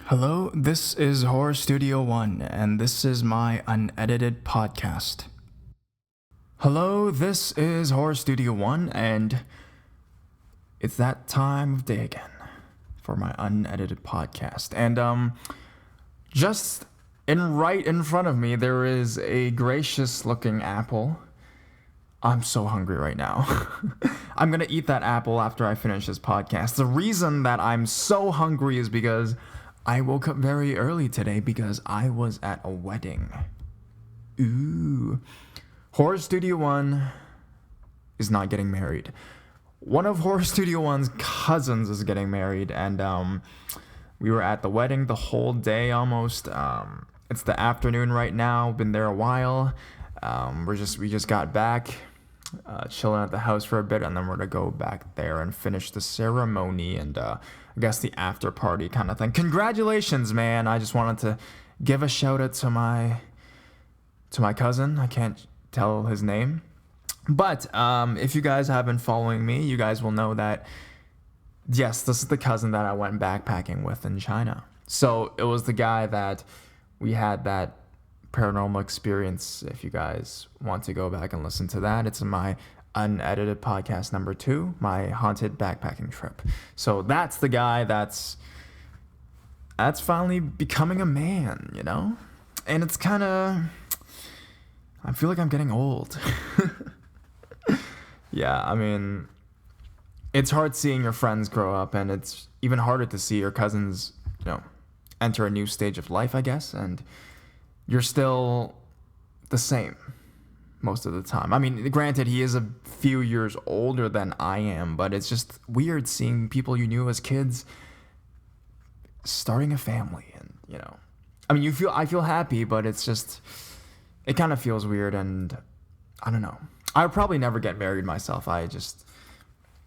Hello, this is Horror Studio One, and this is my unedited podcast. Hello, this is Horror Studio One, and it's that time of day again for my unedited podcast. And just right in front of me, there is a gracious-looking apple. I'm so hungry right now. I'm gonna eat that apple after I finish this podcast. The reason that I'm so hungry is because I woke up very early today because I was at a wedding. Ooh. Horror Studio One is not getting married. One of Horror Studio One's cousins is getting married, and we were at the wedding the whole day almost. It's the afternoon right now. Been there a while. We just got back, chilling at the house for a bit, and then we're gonna go back there and finish the ceremony and I guess the after party kind of thing. Congratulations, man! I just wanted to give a shout out to my cousin. I can't tell his name, but if you guys have been following me, you guys will know that yes, this is the cousin that I went backpacking with in China. So it was the guy that we had that paranormal experience. If you guys want to go back and listen to that, it's in my unedited podcast number 2, my haunted backpacking trip. So that's the guy that's finally becoming a man, you know? And it's kind of, I feel like I'm getting old. Yeah, I mean, it's hard seeing your friends grow up, and it's even harder to see your cousins, enter a new stage of life, I guess, and you're still the same most of the time. I mean, granted, he is a few years older than I am, but it's just weird seeing people you knew as kids starting a family, and I mean, I feel happy, but it's just, it kind of feels weird, and I don't know. I would probably never get married myself. I guess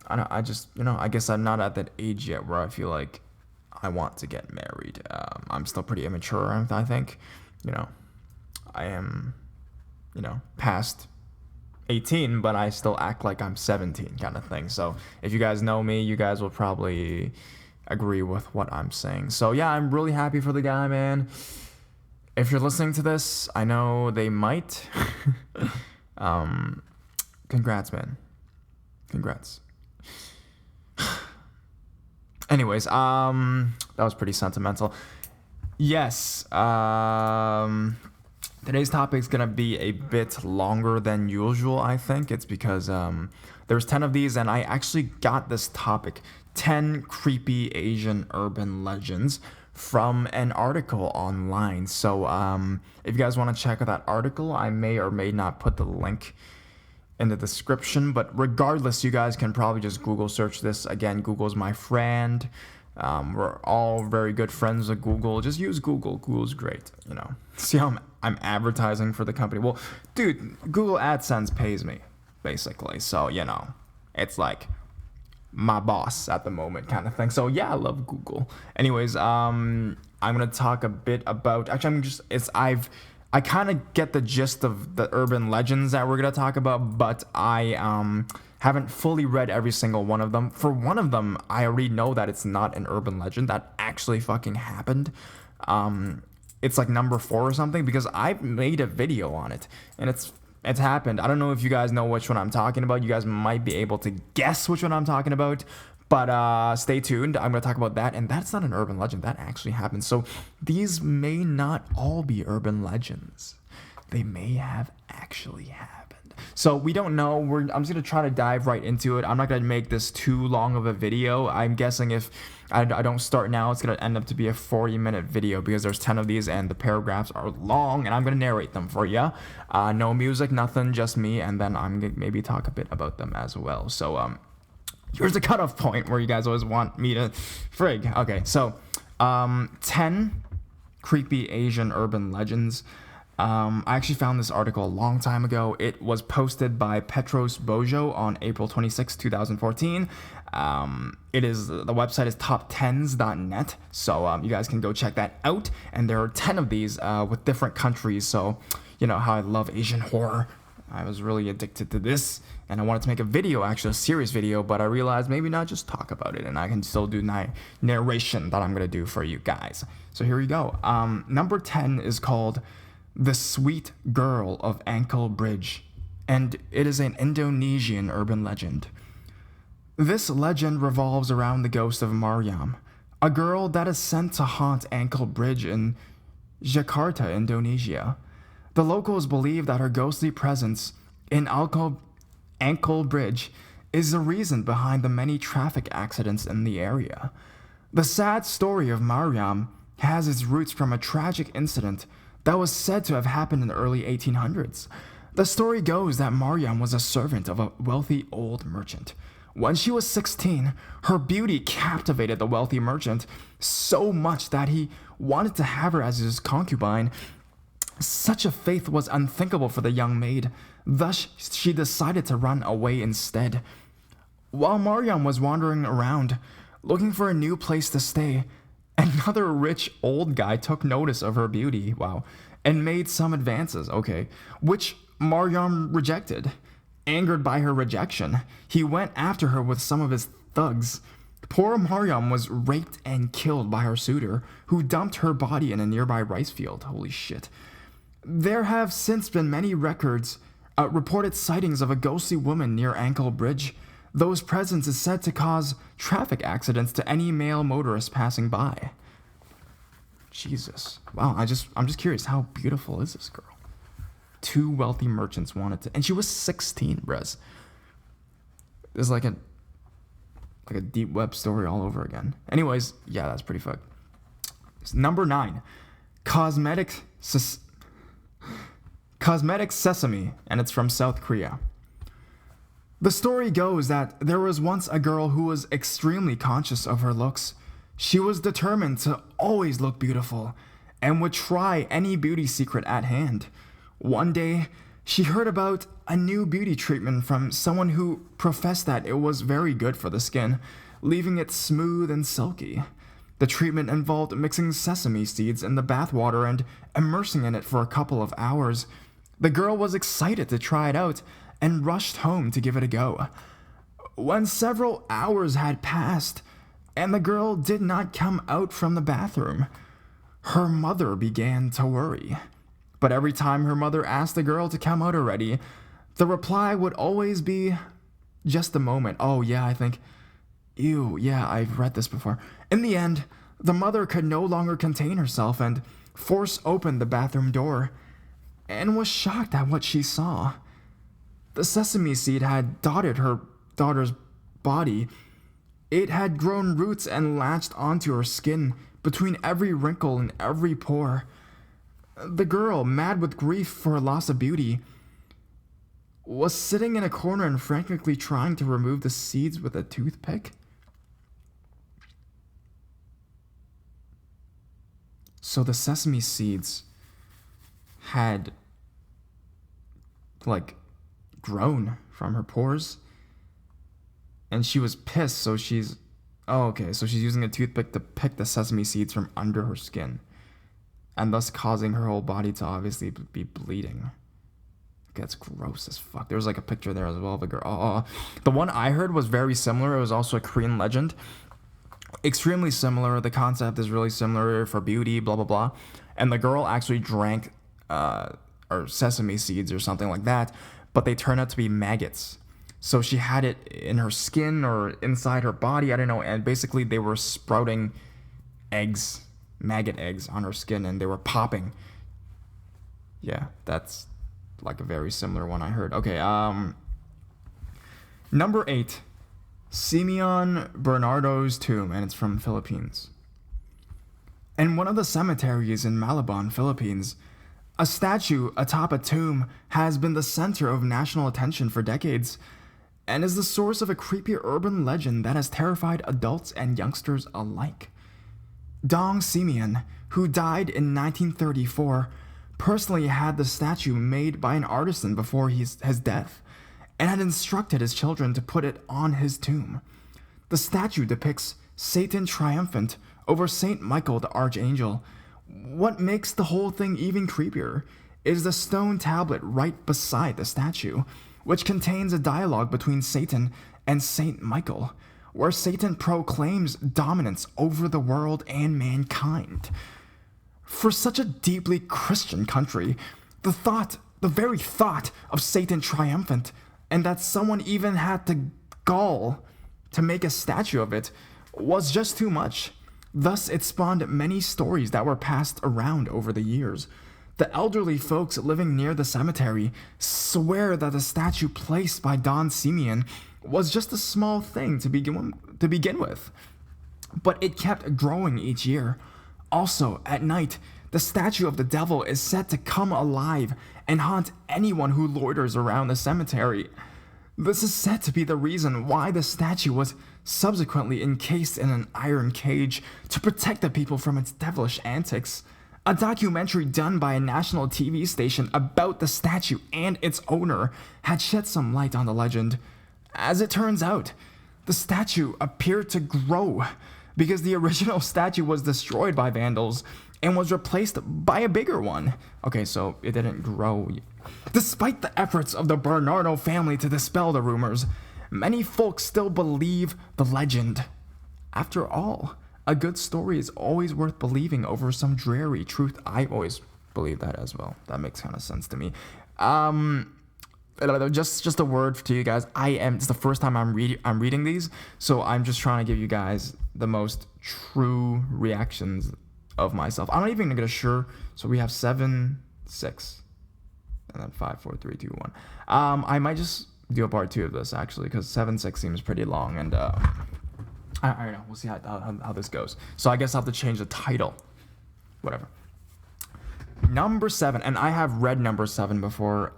I'm not at that age yet where I feel like I want to get married. I'm still pretty immature, I think. I am, past 18, but I still act like I'm 17 kind of thing. So if you guys know me, you guys will probably agree with what I'm saying. So yeah, I'm really happy for the guy, man. If you're listening to this, I know they might. Congrats, man. Congrats. Anyways, that was pretty sentimental. Yes, today's topic is going to be a bit longer than usual, I think. It's because there's 10 of these, and I actually got this topic, 10 creepy Asian urban legends, from an article online. So if you guys want to check out that article, I may or may not put the link in the description. But regardless, you guys can probably just Google search this. Again, Google's my friend. We're all very good friends with Google. Just use Google. Google's great, See how I'm advertising for the company? Well, dude, Google AdSense pays me, basically. So, it's like my boss at the moment kind of thing. So, yeah, I love Google. Anyways, I'm going to talk a bit about... Actually, I kind of get the gist of the urban legends that we're going to talk about, but I haven't fully read every single one of them. For one of them, I already know that it's not an urban legend. That actually fucking happened. It's like number 4 or something, because I've made a video on it, and it's happened. I don't know if you guys know which one I'm talking about. You guys might be able to guess which one I'm talking about, but stay tuned. I'm going to talk about that, and that's not an urban legend. That actually happened. So these may not all be urban legends. They may have actually happened. So we don't know. I'm just going to try to dive right into it. I'm not going to make this too long of a video. I'm guessing if I don't start now, it's going to end up to be a 40-minute video, because there's 10 of these and the paragraphs are long, and I'm going to narrate them for you. No music, nothing, just me, and then I'm going to maybe talk a bit about them as well. So here's the cutoff point where you guys always want me to frig. Okay, so 10 creepy Asian urban legends. I actually found this article a long time ago. It was posted by Petros Bojo on April 26, 2014. The website is top10s.net, so you guys can go check that out. And there are 10 of these with different countries, so you know how I love Asian horror. I was really addicted to this, and I wanted to make a video, actually a serious video, but I realized maybe not just talk about it, and I can still do narration that I'm going to do for you guys. So here we go. Number 10 is called The Sweet Girl of Ankle Bridge, and it is an Indonesian urban legend. This legend revolves around the ghost of Mariam, a girl that is sent to haunt Ankle Bridge in Jakarta, Indonesia. The locals believe that her ghostly presence in Ankle Bridge is the reason behind the many traffic accidents in the area. The sad story of Mariam has its roots from a tragic incident that was said to have happened in the early 1800s. The story goes that Mariam was a servant of a wealthy old merchant. When she was 16, her beauty captivated the wealthy merchant so much that he wanted to have her as his concubine. Such a fate was unthinkable for the young maid, thus she decided to run away instead. While Mariam was wandering around, looking for a new place to stay, another rich old guy took notice of her beauty, and made some advances, which Mariam rejected. Angered by her rejection, he went after her with some of his thugs. Poor Mariam was raped and killed by her suitor, who dumped her body in a nearby rice field. Holy shit. There have since been many reported sightings of a ghostly woman near Ankle Bridge. Those presence is said to cause traffic accidents to any male motorist passing by. Jesus. Wow, I'm just curious, how beautiful is this girl? Two wealthy merchants wanted to, and she was 16, bros. It's like a deep web story all over again. Anyways, yeah, that's pretty fucked. Number 9, cosmetic sesame, and it's from South Korea. The story goes that there was once a girl who was extremely conscious of her looks. She was determined to always look beautiful and would try any beauty secret at hand. One day, she heard about a new beauty treatment from someone who professed that it was very good for the skin, leaving it smooth and silky. The treatment involved mixing sesame seeds in the bathwater and immersing in it for a couple of hours. The girl was excited to try it out and rushed home to give it a go. When several hours had passed and the girl did not come out from the bathroom, her mother began to worry. But every time her mother asked the girl to come out already, the reply would always be, just a moment. Oh yeah, I've read this before. In the end, the mother could no longer contain herself and forced open the bathroom door and was shocked at what she saw. The sesame seed had dotted her daughter's body. It had grown roots and latched onto her skin between every wrinkle and every pore. The girl, mad with grief for her loss of beauty, was sitting in a corner and frantically trying to remove the seeds with a toothpick. So the sesame seeds had, grown from her pores, and she was pissed, so she's using a toothpick to pick the sesame seeds from under her skin, and thus causing her whole body to obviously be bleeding. That's gross as fuck. There's a picture there as well of a girl. The one I heard was very similar. It was also a Korean legend. Extremely similar. The concept is really similar for beauty, blah, blah, blah. And the girl actually drank or sesame seeds or something like that, but they turned out to be maggots. So she had it in her skin or inside her body, I don't know, and basically they were sprouting eggs, maggot eggs on her skin, and they were popping. Yeah, that's a very similar one I heard. Okay, number 8, Simeon Bernardo's tomb, and it's from Philippines. In one of the cemeteries in Malabon, Philippines, a statue atop a tomb has been the center of national attention for decades and is the source of a creepy urban legend that has terrified adults and youngsters alike. Dong Simeon, who died in 1934, personally had the statue made by an artisan before his death and had instructed his children to put it on his tomb. The statue depicts Satan triumphant over Saint Michael the Archangel. What makes the whole thing even creepier is the stone tablet right beside the statue, which contains a dialogue between Satan and Saint Michael, where Satan proclaims dominance over the world and mankind. For such a deeply Christian country, the very thought of Satan triumphant, and that someone even had the gall to make a statue of it, was just too much. Thus, it spawned many stories that were passed around over the years. The elderly folks living near the cemetery swear that the statue placed by Don Simeon was just a small thing to begin with, but it kept growing each year. Also, at night, the statue of the devil is said to come alive and haunt anyone who loiters around the cemetery. This is said to be the reason why the statue was subsequently encased in an iron cage to protect the people from its devilish antics. A documentary done by a national TV station about the statue and its owner had shed some light on the legend. As it turns out, the statue appeared to grow because the original statue was destroyed by vandals and was replaced by a bigger one. Okay, so it didn't grow. Despite the efforts of the Bernardo family to dispel the rumors, many folks still believe the legend. After all, a good story is always worth believing over some dreary truth. I always believe that as well. That makes kind of sense to me. Just a word to you guys. It's the first time I'm reading these, so I'm just trying to give you guys the most true reactions of myself. I'm not even gonna sure. So we have 7, 6, and then 5, 4, 3, 2, 1. I might just do a part 2 of this actually, because 7, 6 seems pretty long, and I don't know. We'll see how this goes. So I guess I'll have to change the title. Whatever. Number 7, and I have read number 7 before.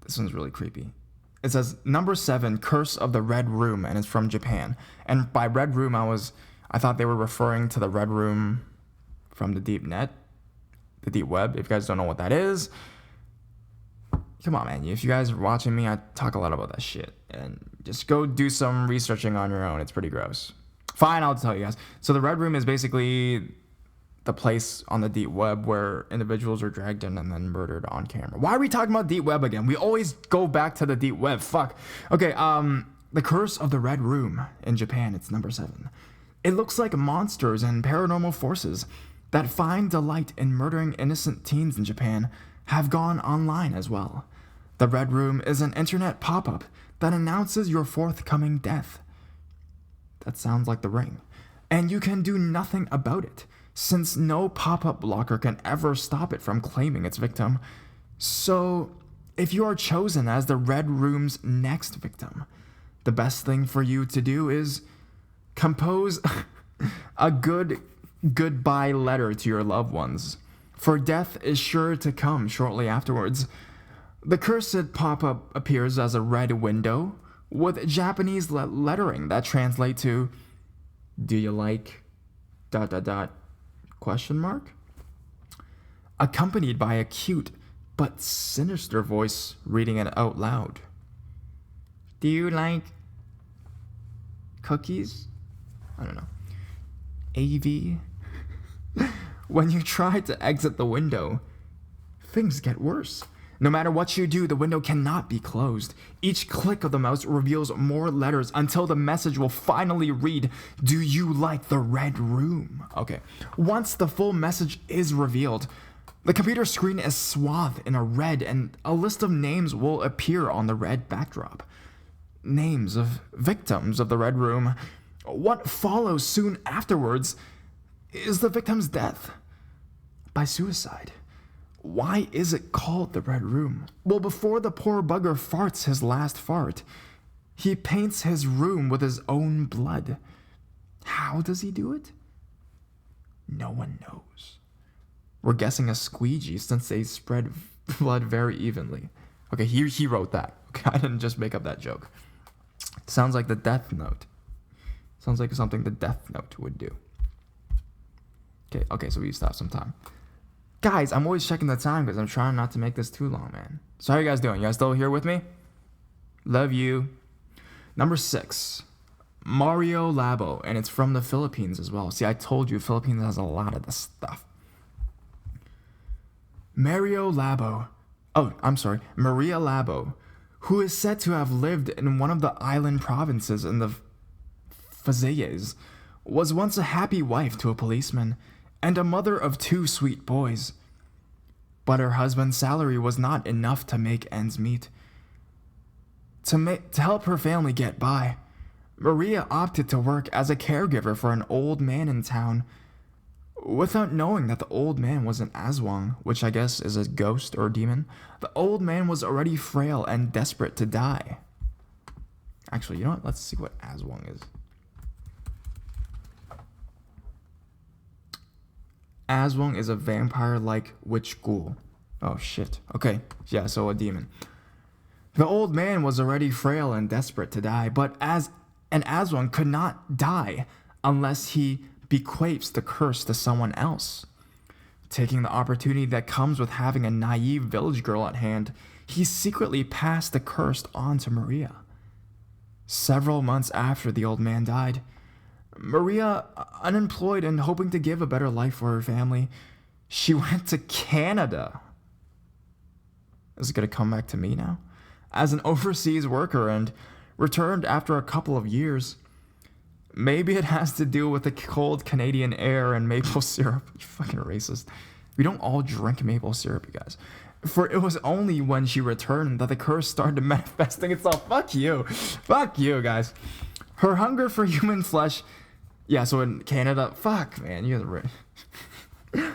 This one's really creepy. It says number 7, Curse of the Red Room, and it's from Japan. And by Red Room, I thought they were referring to the Red Room from the deep net, the deep web. If you guys don't know what that is, come on, man. If you guys are watching me, I talk a lot about that shit. And just go do some researching on your own. It's pretty gross. Fine, I'll tell you guys. So the Red Room is basically the place on the deep web where individuals are dragged in and then murdered on camera. Why are we talking about deep web again? We always go back to the deep web. Fuck. Okay, the Curse of the Red Room in Japan, it's number 7. It looks like monsters and paranormal forces that find delight in murdering innocent teens in Japan have gone online as well. The Red Room is an internet pop-up that announces your forthcoming death. That sounds like The Ring. And you can do nothing about it, since no pop-up blocker can ever stop it from claiming its victim. So, if you are chosen as the Red Room's next victim, the best thing for you to do is compose a good goodbye letter to your loved ones, for death is sure to come shortly afterwards. The cursed pop-up appears as a red window with Japanese lettering that translate to "Do you like ... question mark?" accompanied by a cute but sinister voice reading it out loud. "Do you like cookies?" I don't know. AV. When you try to exit the window, things get worse. No matter what you do, the window cannot be closed. Each click of the mouse reveals more letters until the message will finally read, "Do you like the Red Room?" Okay. Once the full message is revealed, the computer screen is swathed in a red and a list of names will appear on the red backdrop. Names of victims of the Red Room. What follows soon afterwards is the victim's death by suicide. Why is it called the Red Room? Well, before the poor bugger farts his last fart, he paints his room with his own blood. How does he do it? No one knows. We're guessing a squeegee since they spread blood very evenly. Okay, he wrote that. Okay, I didn't just make up that joke. Sounds like the Death Note. Sounds like something the Death Note would do. Okay, so we still have some time. Guys, I'm always checking the time because I'm trying not to make this too long, man. So how you guys doing? You guys still here with me? Love you. Number 6, Mario Labo, and it's from the Philippines as well. See, I told you Philippines has a lot of this stuff. Maria Labo, who is said to have lived in one of the island provinces in the Fazayes, was once a happy wife to a policeman and a mother of 2 sweet boys. But her husband's salary was not enough to make ends meet. To help her family get by, Maria opted to work as a caregiver for an old man in town, without knowing that the old man was an Aswang, which I guess is a ghost or demon. The old man was already frail and desperate to die. Actually, you know what? Let's see what Aswang is. Aswang is a vampire-like witch ghoul. Oh shit. Okay, yeah, so a demon. The old man was already frail and desperate to die, but an Aswang could not die unless he bequeaths the curse to someone else. Taking the opportunity that comes with having a naive village girl at hand, he secretly passed the curse on to Maria. Several months after the old man died, Maria, unemployed and hoping to give a better life for her family, she went to Canada. Is it going to come back to me now? As an overseas worker, and returned after a couple of years. Maybe it has to do with the cold Canadian air and maple syrup. You fucking racist. We don't all drink maple syrup, you guys. For it was only when she returned that the curse started manifesting itself. Fuck you. Fuck you, guys. Her hunger for human flesh. Yeah, so in Canada. Fuck, man. You guys are right.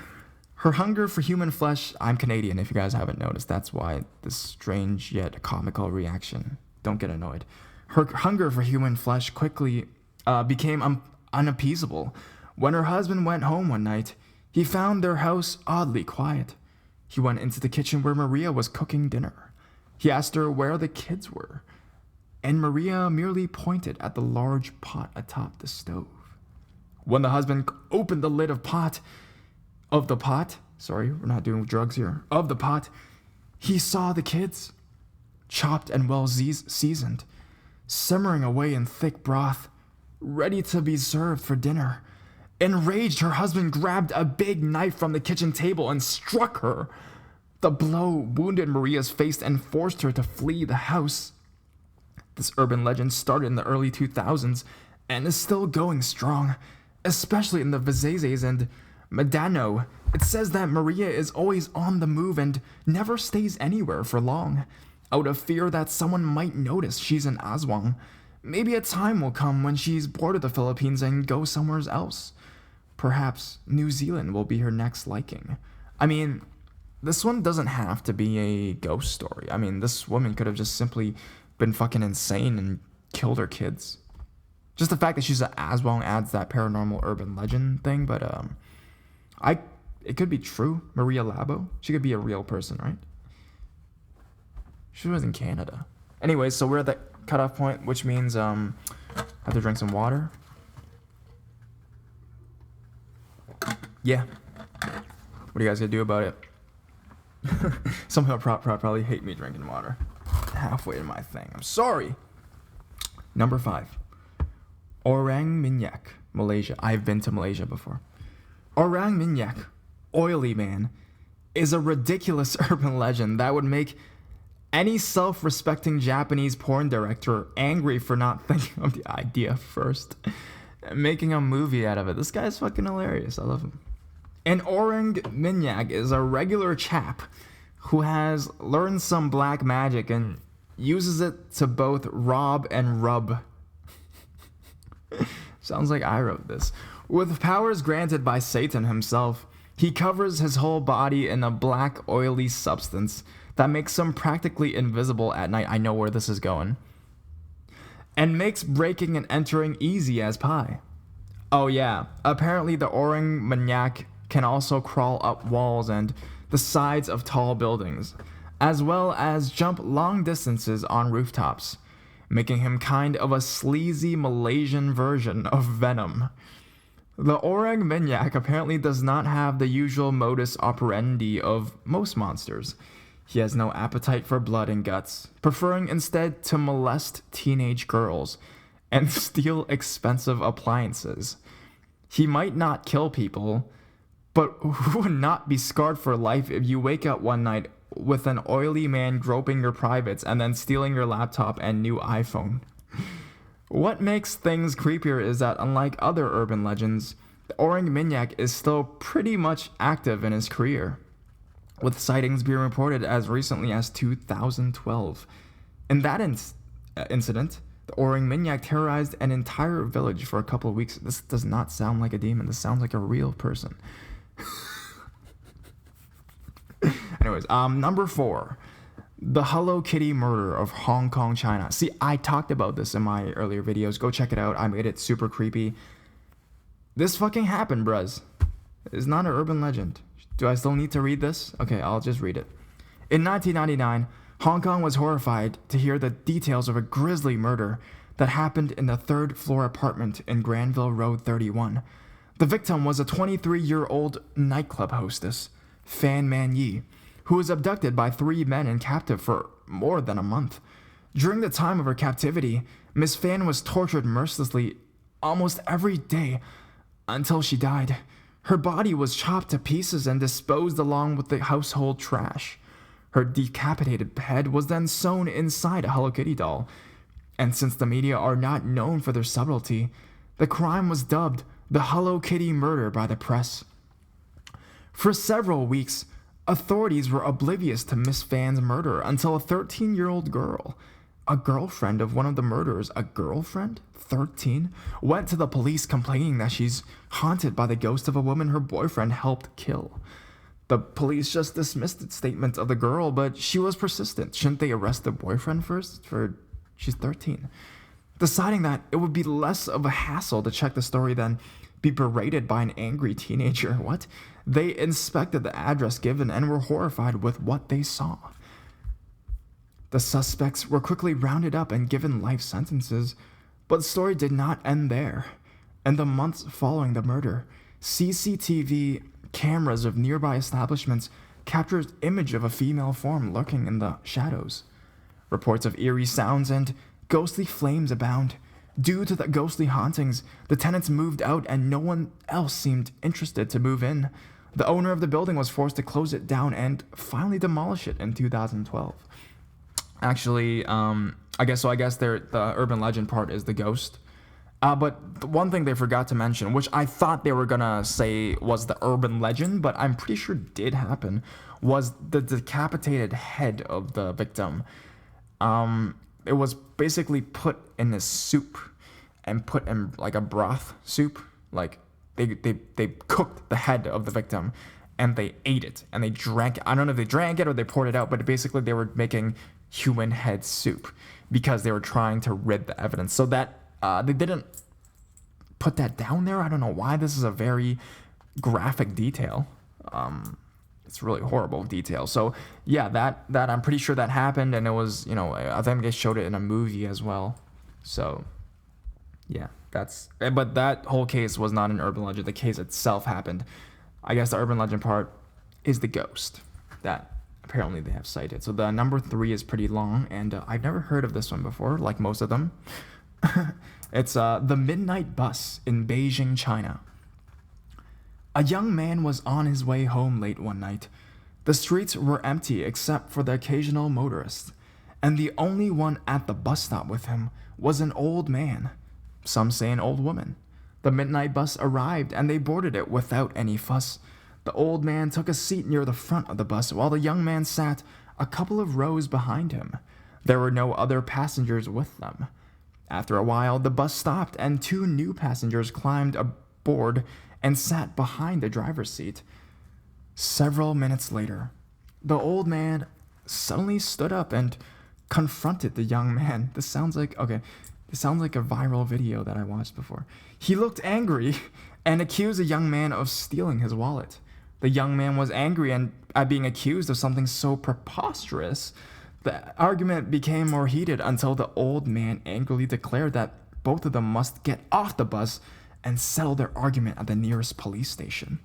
Her hunger for human flesh. I'm Canadian, if you guys haven't noticed. That's why this strange yet comical reaction. Don't get annoyed. Her hunger for human flesh quickly became unappeasable. When her husband went home one night, he found their house oddly quiet. He went into the kitchen where Maria was cooking dinner. He asked her where the kids were, and Maria merely pointed at the large pot atop the stove. When the husband opened the lid of the pot, he saw the kids, chopped and well seasoned, simmering away in thick broth, ready to be served for dinner. Enraged, her husband grabbed a big knife from the kitchen table and struck her. The blow wounded Maria's face and forced her to flee the house. This urban legend started in the early 2000s and is still going strong, especially in the Vizazes and Medano. It says that Maria is always on the move and never stays anywhere for long, out of fear that someone might notice she's an Aswang. Maybe a time will come when she's bored of the Philippines and goes somewhere else. Perhaps New Zealand will be her next liking. I mean, this one doesn't have to be a ghost story. I mean, this woman could have just simply been fucking insane and killed her kids. Just the fact that she's an Aswang adds that paranormal urban legend thing, but it could be true. Maria Labo, she could be a real person, right? She was in Canada. Anyways, so we're at that cutoff point, which means I have to drink some water. Yeah. What are you guys gonna do about it? Some people probably hate me drinking water halfway in my thing. I'm sorry. Number 5. Orang Minyak, Malaysia. I've been to Malaysia before. Orang Minyak, oily man, is a ridiculous urban legend that would make any self-respecting Japanese porn director angry for not thinking of the idea first and making a movie out of it. This guy's fucking hilarious. I love him. An Orang Minyak is a regular chap who has learned some black magic and uses it to both rob and rub. Sounds like I wrote this. With powers granted by Satan himself, he covers his whole body in a black oily substance that makes him practically invisible at night. I know where this is going. And makes breaking and entering easy as pie. Oh yeah, apparently the Orang Minyak can also crawl up walls and the sides of tall buildings, as well as jump long distances on rooftops, making him kind of a sleazy Malaysian version of Venom. The Orang Minyak apparently does not have the usual modus operandi of most monsters. He has no appetite for blood and guts, preferring instead to molest teenage girls and steal expensive appliances. He might not kill people, But who would not be scarred for life if you wake up one night with an oily man groping your privates and then stealing your laptop and new iPhone? What makes things creepier is that unlike other urban legends, the Orang Minyak is still pretty much active in his career, with sightings being reported as recently as 2012. In that incident, the Orang Minyak terrorized an entire village for a couple of weeks. This does not sound like a demon. This sounds like a real person. Anyways, number 4, the Hello Kitty murder of Hong Kong, China. See, I talked about this in my earlier videos. Go check it out. I made it super creepy. This fucking happened, bruz. It's not an urban legend. Do I still need to read this? Okay, I'll just read it. In 1999, Hong Kong was horrified to hear the details of a grisly murder that happened in the 3rd floor apartment in Granville Road 31. The victim was a 23-year-old nightclub hostess, Fan Man Yi, who was abducted by 3 men and captive for more than a month. During the time of her captivity, Miss Fan was tortured mercilessly almost every day until she died. Her body was chopped to pieces and disposed along with the household trash. Her decapitated head was then sewn inside a Hello Kitty doll. And since the media are not known for their subtlety, the crime was dubbed the Hello Kitty murder by the press. For several weeks, authorities were oblivious to Miss Fan's murder until a 13-year-old girl, a girlfriend of one of the murderers, 13, went to the police complaining that she's haunted by the ghost of a woman her boyfriend helped kill. The police just dismissed the statement of the girl, but she was persistent. Shouldn't they arrest the boyfriend first? She's 13. Deciding that it would be less of a hassle to check the story than be berated by an angry teenager. What? They inspected the address given and were horrified with what they saw. The suspects were quickly rounded up and given life sentences, but the story did not end there. In the months following the murder, CCTV cameras of nearby establishments captured image of a female form lurking in the shadows. Reports of eerie sounds and ghostly flames abound. Due to the ghostly hauntings, the tenants moved out and no one else seemed interested to move in. The owner of the building was forced to close it down and finally demolish it in 2012. Actually, I guess the urban legend part is the ghost. But the one thing they forgot to mention, which I thought they were gonna say was the urban legend, but I'm pretty sure did happen, was the decapitated head of the victim. It was basically put in this soup and put in like a broth soup. Like they cooked the head of the victim and they ate it and they drank it. I don't know if they drank it or they poured it out, but basically they were making human head soup because they were trying to rid the evidence. So that they didn't put that down there. I don't know why. This is a very graphic detail. It's really horrible detail. So yeah, that I'm pretty sure that happened, and it was, I think they showed it in a movie as well. So yeah, but that whole case was not an urban legend. The case itself happened. I guess the urban legend part is the ghost that apparently they have cited. So the number 3 is pretty long, and I've never heard of this one before, like most of them. It's the midnight bus in Beijing, China. A young man was on his way home late one night. The streets were empty except for the occasional motorist, and the only one at the bus stop with him was an old man. Some say an old woman. The midnight bus arrived and they boarded it without any fuss. The old man took a seat near the front of the bus while the young man sat a couple of rows behind him. There were no other passengers with them. After a while, the bus stopped and 2 new passengers climbed aboard and sat behind the driver's seat. Several minutes later, the old man suddenly stood up and confronted the young man. This sounds like a viral video that I watched before. He looked angry and accused the young man of stealing his wallet. The young man was angry at being accused of something so preposterous. The argument became more heated until the old man angrily declared that both of them must get off the bus and settle their argument at the nearest police station.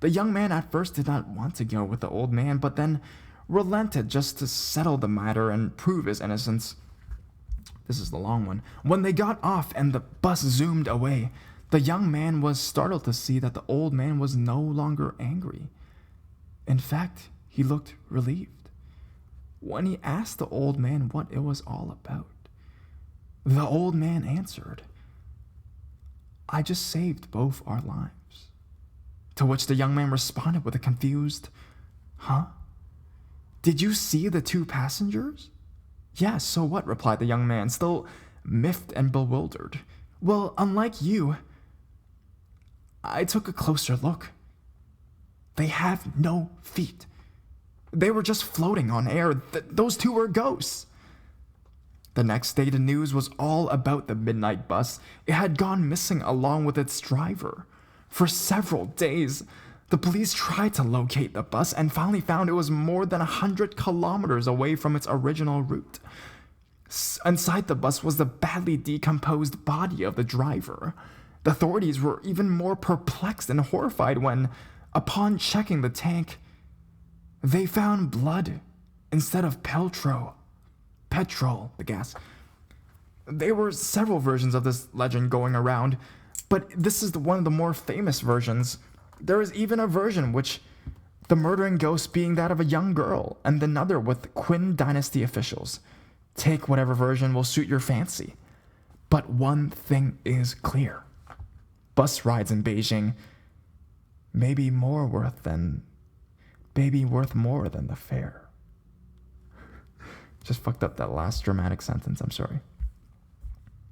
The young man at first did not want to go with the old man, but then relented just to settle the matter and prove his innocence. This is the long one. When they got off and the bus zoomed away, The young man was startled to see that the old man was no longer angry. In fact, he looked relieved. When he asked the old man what it was all about, the old man answered, "I just saved both our lives." To which the young man responded with a confused, "Huh? Did you see the two passengers?" "Yes, so what?" replied the young man, still miffed and bewildered. "Well, unlike you, I took a closer look. They have no feet. They were just floating on air. Those two were ghosts." The next day, the news was all about the midnight bus. It had gone missing along with its driver. For several days, the police tried to locate the bus and finally found it was more than 100 kilometers away from its original route. Inside the bus was the badly decomposed body of the driver. The authorities were even more perplexed and horrified when, upon checking the tank, they found blood instead of petrol, the gas. There were several versions of this legend going around, but this is one of the more famous versions. There is even a version which the murdering ghost being that of a young girl, and another with Qin dynasty officials. Take whatever version will suit your fancy. But one thing is clear. Bus rides in Beijing may be worth more than the fare. Just fucked up that last dramatic sentence. I'm sorry.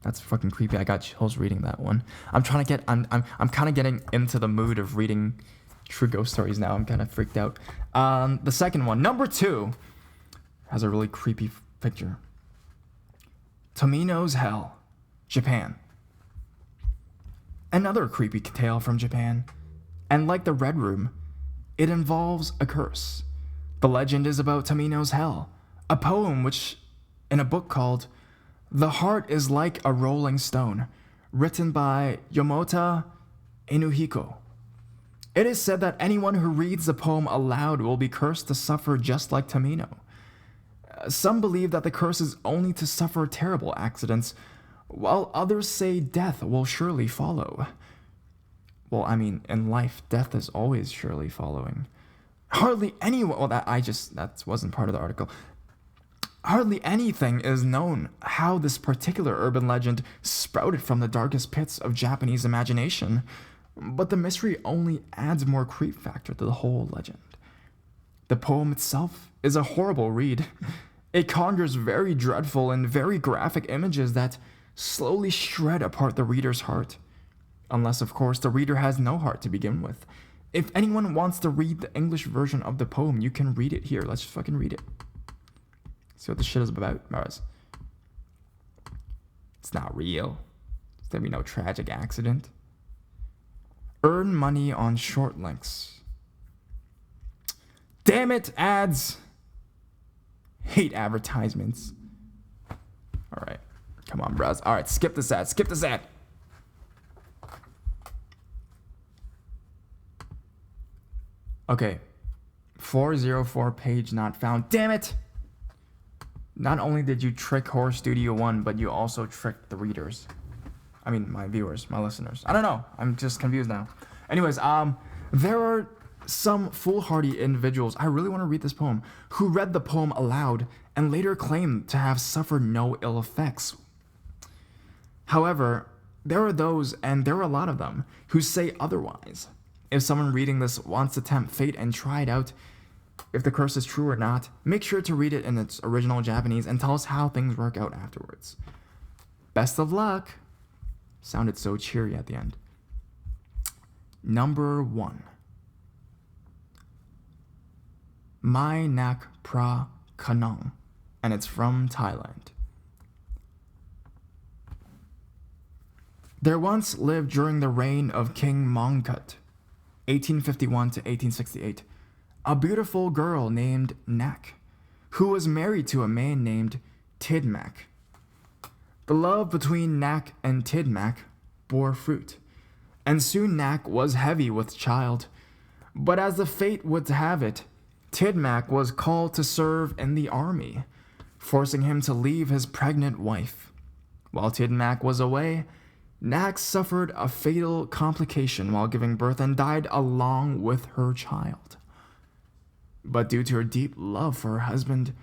That's fucking creepy. I got chills reading that one. I'm kind of getting into the mood of reading true ghost stories now. I'm kind of freaked out. The second one, number 2, has a really creepy picture. Tomino's Hell, Japan. Another creepy tale from Japan. And like the Red Room, it involves a curse. The legend is about Tomino's Hell, a poem which, in a book called The Heart is Like a Rolling Stone, written by Yomota Inuhiko. It is said that anyone who reads the poem aloud will be cursed to suffer just like Tomino. Some believe that the curse is only to suffer terrible accidents, while others say death will surely follow. Well, I mean, in life, death is always surely following. Hardly anyone, well, that wasn't part of the article. Hardly anything is known how this particular urban legend sprouted from the darkest pits of Japanese imagination, but the mystery only adds more creep factor to the whole legend. The poem itself is a horrible read. It conjures very dreadful and very graphic images that slowly shred apart the reader's heart. Unless, of course, the reader has no heart to begin with. If anyone wants to read the English version of the poem, you can read it here. Let's just fucking read it. See what this shit is about, Mars. It's not real. There'll be no tragic accident. Earn money on short links. Damn it, ads. Hate advertisements. Alright. Come on, bros. Alright, skip this ad. Okay. 404 page not found. Damn it! Not only did you trick Horror Studio 1, but you also tricked the readers. I mean, my viewers, my listeners. I don't know. I'm just confused now. Anyways, there are some foolhardy individuals, I really want to read this poem, who read the poem aloud and later claimed to have suffered no ill effects. However, there are those, and there are a lot of them, who say otherwise. If someone reading this wants to tempt fate and try it out, if the curse is true or not, make sure to read it in its original Japanese and tell us how things work out afterwards. Best of luck. Sounded so cheery at the end. Number 1. Mai Nak Pra Kanong, and it's from Thailand. There once lived during the reign of King Mongkut, 1851 to 1868, a beautiful girl named Nak, who was married to a man named Tidmak. The love between Nak and Tidmak bore fruit, and soon Nak was heavy with child. But as the fate would have it, Tidmak was called to serve in the army, forcing him to leave his pregnant wife. While Tidmak was away, Nak suffered a fatal complication while giving birth and died along with her child. But due to her deep love for her husband,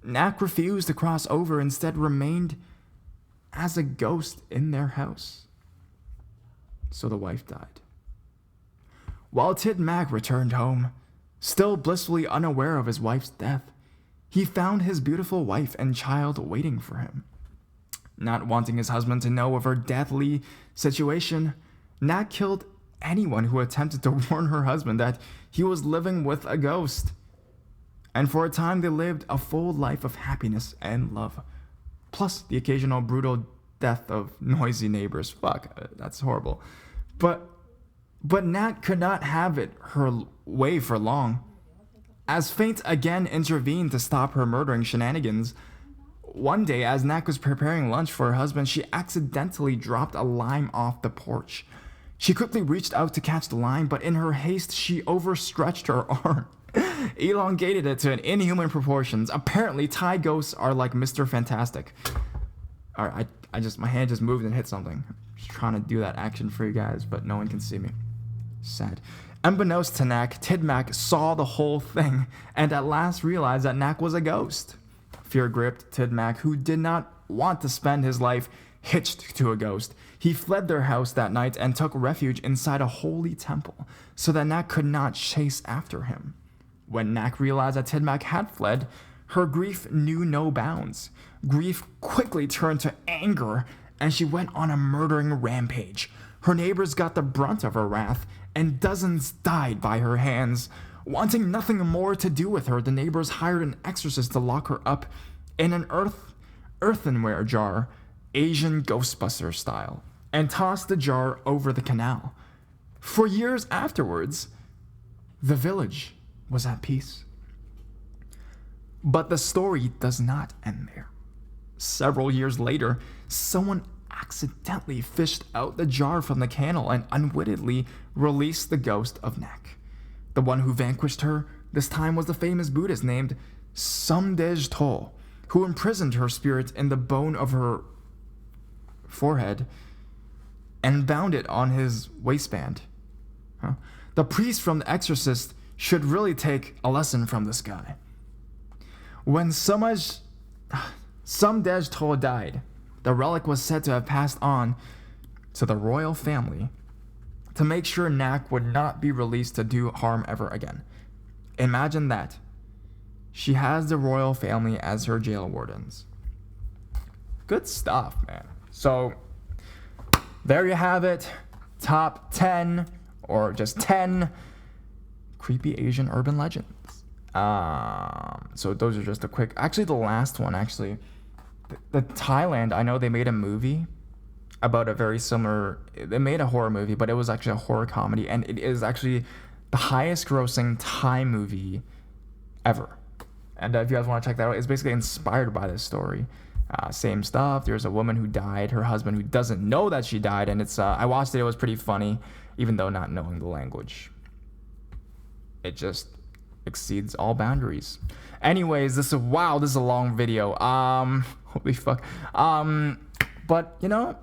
Nak refused to cross over, instead remained as a ghost in their house. So the wife died. While Tidmak returned home, still blissfully unaware of his wife's death, he found his beautiful wife and child waiting for him. Not wanting his husband to know of her deathly situation, Nak killed anyone who attempted to warn her husband that he was living with a ghost. And for a time they lived a full life of happiness and love, plus the occasional brutal death of noisy neighbors. Fuck, that's horrible. But Nat could not have it her way for long, as fate again intervened to stop her murdering shenanigans. One day, as Nat was preparing lunch for her husband, she accidentally dropped a lime off the porch. She quickly reached out to catch the lime, but in her haste, she overstretched her arm, elongated it to an inhuman proportions. Apparently, Thai ghosts are like Mr. Fantastic. Alright, my hand just moved and hit something. Just trying to do that action for you guys, but no one can see me. Sad. Unbeknownst to Nak, Tidmak saw the whole thing and at last realized that Nak was a ghost. Fear gripped Tidmak, who did not want to spend his life hitched to a ghost. He fled their house that night and took refuge inside a holy temple so that Nak could not chase after him. When Nak realized that Tidmak had fled, her grief knew no bounds. Grief quickly turned to anger, and she went on a murdering rampage. Her neighbors got the brunt of her wrath, and dozens died by her hands. Wanting nothing more to do with her, the neighbors hired an exorcist to lock her up in an earthenware jar, Asian Ghostbuster style, and tossed the jar over the canal. For years afterwards, the village was at peace. But the story does not end there. Several years later, someone accidentally fished out the jar from the canal and unwittingly released the ghost of Nak. The one who vanquished her this time was the famous Buddhist named Samdej To, who imprisoned her spirit in the bone of her forehead and bound it on his waistband. The priest from The Exorcist should really take a lesson from this guy. When Samdej To died, the relic was said to have passed on to the royal family to make sure Nak would not be released to do harm ever again. Imagine that. She has the royal family as her jail wardens. Good stuff, man. So, there you have it. Top 10, or just 10 creepy Asian urban legends. So those are just a quick... Actually, the last one, the Thailand, I know they made a movie about a very similar... They made a horror movie, but it was actually a horror comedy, and it is actually the highest grossing Thai movie ever. And if you guys want to check that out, it's basically inspired by this story. Same stuff. There's a woman who died, her husband who doesn't know that she died, and it's I watched it. It was pretty funny, even though not knowing the language. It just exceeds all boundaries. Anyways, this is a long video. Holy fuck. But you know,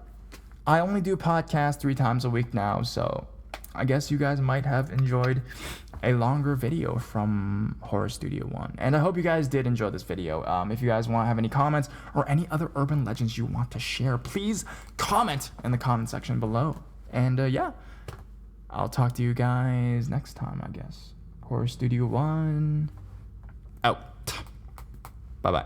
I only do podcasts 3 times a week now, so I guess you guys might have enjoyed a longer video from Horror Studio One. And I hope you guys did enjoy this video. If you guys want to have any comments or any other urban legends you want to share, please comment in the comment section below. And yeah, I'll talk to you guys next time, I guess. Horror Studio One out. Bye-bye.